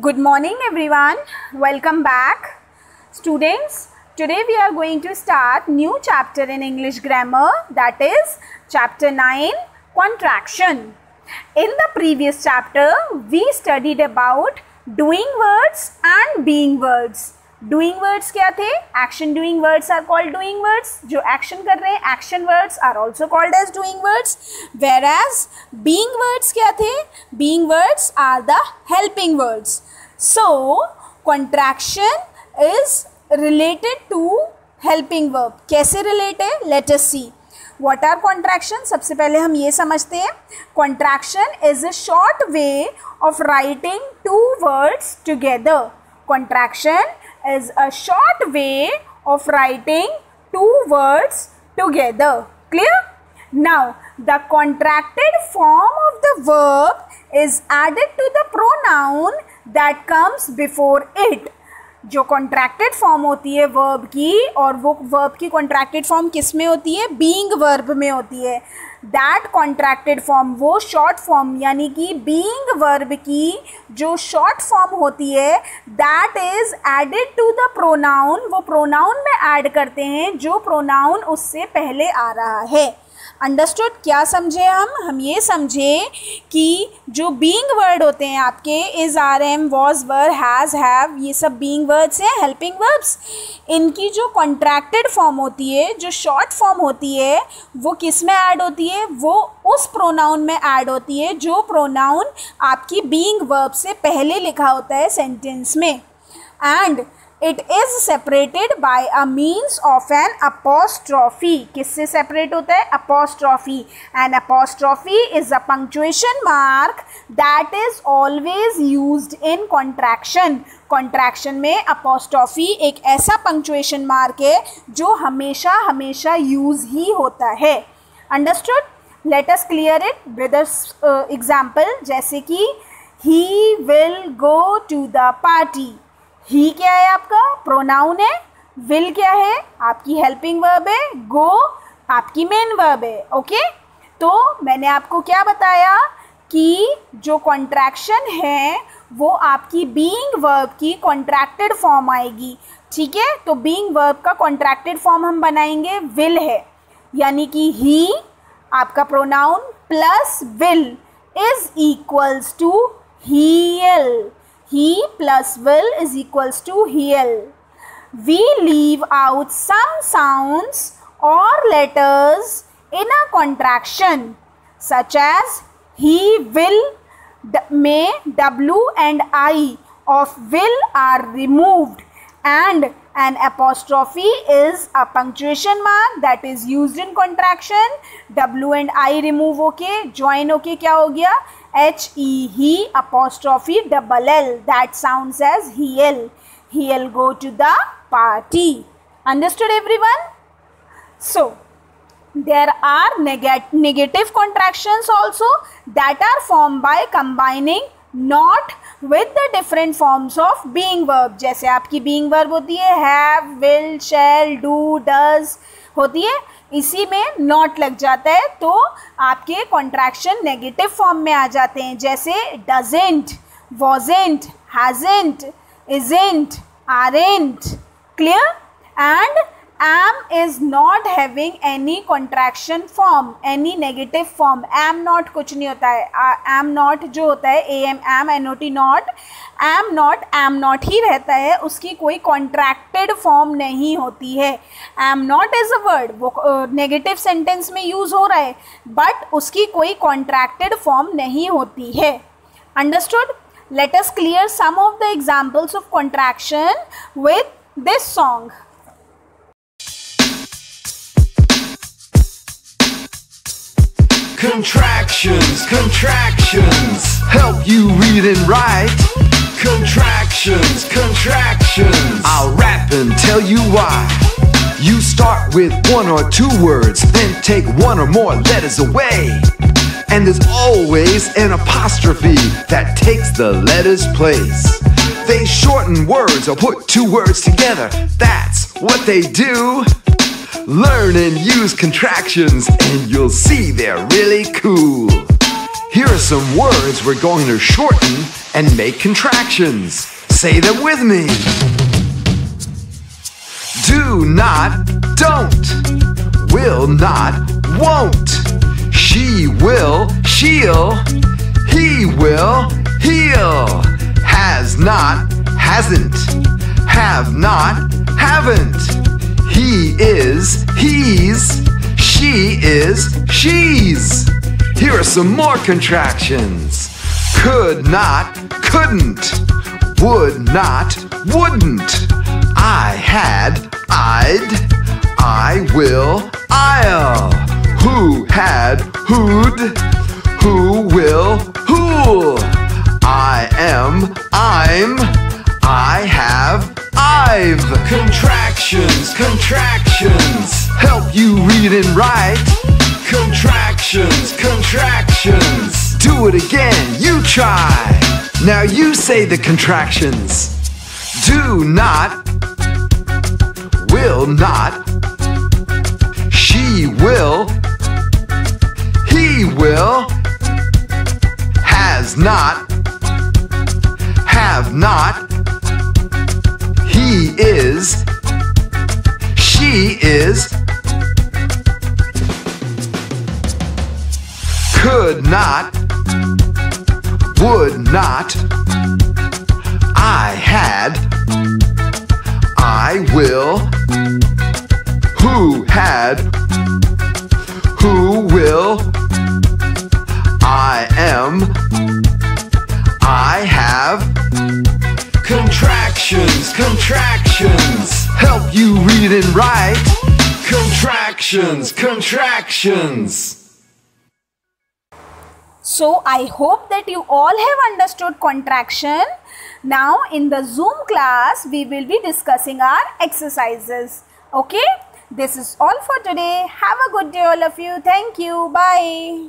Good morning everyone. Welcome back. Students, today we are going to start new chapter in English grammar, that is chapter 9, contraction. In the previous chapter we studied about doing words and being words. Doing words क्या थे? Action doing words are called doing words. जो action कर रहे हैं action words are also called as doing words. Whereas being words क्या थे? Being words are the helping words. So contraction is related to helping verb. कैसे relate है? Let us see. What are contraction? सबसे पहले हम ये समझते हैं. Contraction is a short way of writing two words together. Contraction is a short way of writing two words together. Clear? Now, the contracted form of the verb is added to the pronoun that comes before it. जो contracted form होती है verb की, और वो verb की contracted form किस में होती है? बीइंग वर्ब में होती है. दैट कॉन्ट्रैक्टेड फॉर्म, वो शॉर्ट फॉर्म यानी कि बीइंग वर्ब की जो शॉर्ट फॉर्म होती है, that is added to the pronoun. वो प्रोनाउन में ऐड करते हैं जो प्रोनाउन उससे पहले आ रहा है. अंडरस्टूड? क्या समझे हम ये समझे कि जो बीइंग वर्ड होते हैं आपके is, are, am, was, were, has, have, ये सब बीइंग वर्ड्स हैं, हेल्पिंग वर्ब्स. इनकी जो कॉन्ट्रैक्टेड फॉर्म होती है, जो शॉर्ट फॉर्म होती है, वो किस में ऐड होती है? वो उस प्रोनाउन में ऐड होती है जो प्रोनाउन आपकी बीइंग वर्ब से पहले लिखा होता है सेंटेंस में. And it is separated by a means of an apostrophe. किससे सेपरेट होता है? apostrophe. An apostrophe is a punctuation mark that is always used in contraction. contraction में apostrophe एक ऐसा punctuation mark है जो हमेशा हमेशा यूज ही होता है. Understood? Let us clear it with an example. जैसे कि he will go to the party. ही क्या है? आपका प्रोनाउन है. विल क्या है? आपकी हेल्पिंग वर्ब है. गो आपकी मेन वर्ब है. ओके, तो मैंने आपको क्या बताया कि जो कॉन्ट्रैक्शन है वो आपकी बीइंग वर्ब की कॉन्ट्रैक्टेड फॉर्म आएगी. ठीक है, तो बीइंग वर्ब का कॉन्ट्रैक्टेड फॉर्म हम बनाएंगे विल है, यानी कि ही आपका pronoun plus will is equals to he'll. He plus will is equals to heal. We leave out some sounds or letters in a contraction, such as he will. May W and I of will are removed, and an apostrophe is a punctuation mark that is used in contraction. W and I remove okay, join okay, क्या हो गया? H-E, he, apostrophe, double L, that sounds as he'll. He'll go to the party. Understood everyone? So, there are negative contractions also that are formed by combining not with the different forms of being verb. जैसे आपकी being verb होती है have, will, shall, do, does होती है, इसी में not लग जाता है तो आपके कॉन्ट्रैक्शन नेगेटिव फॉर्म में आ जाते हैं. जैसे doesn't, wasn't, हैजेंट, isn't, aren't. Clear? And am is not having any contraction form, any negative form. am not कुछ नहीं होता है. am not जो होता है am not not, am not ही रहता है, उसकी कोई contracted form नहीं होती है. am not is a word, वो negative sentence में use हो रहा है, but उसकी कोई contracted form नहीं होती है. Understood? Let us clear some of the examples of contraction with this song. Contractions, contractions, help you read and write. Contractions, contractions, I'll rap and tell you why. You start with one or two words, then take one or more letters away. And there's always an apostrophe that takes the letter's place. They shorten words or put two words together, that's what they do. Learn and use contractions and you'll see they're really cool. Here are some words we're going to shorten and make contractions. Say them with me. Do not, don't. Will not, won't. She will, she'll. He will, he'll. Has not, hasn't. Have not, haven't. He is, he's. She is, she's. Here are some more contractions. Could not, couldn't. Would not, wouldn't. I had, I'd. I will, I'll. Who had, who'd. Who will, who'll. I am, I'm. I have, I've. Contractions, contractions. Help you read and write. Contractions, contractions. Do it again, you try. Now you say the contractions. Do not, will not. She will, he will. Has not, have not. He is, she is. Could not, would not. I had, I will. Who had, who will. I am, I have. Contractions, contractions. Help you read and write. Contractions, contractions. So I hope that you all have understood contraction. Now in the Zoom class we will be discussing our exercises. Okay, this is all for today. Have a good day all of you. Thank you. Bye.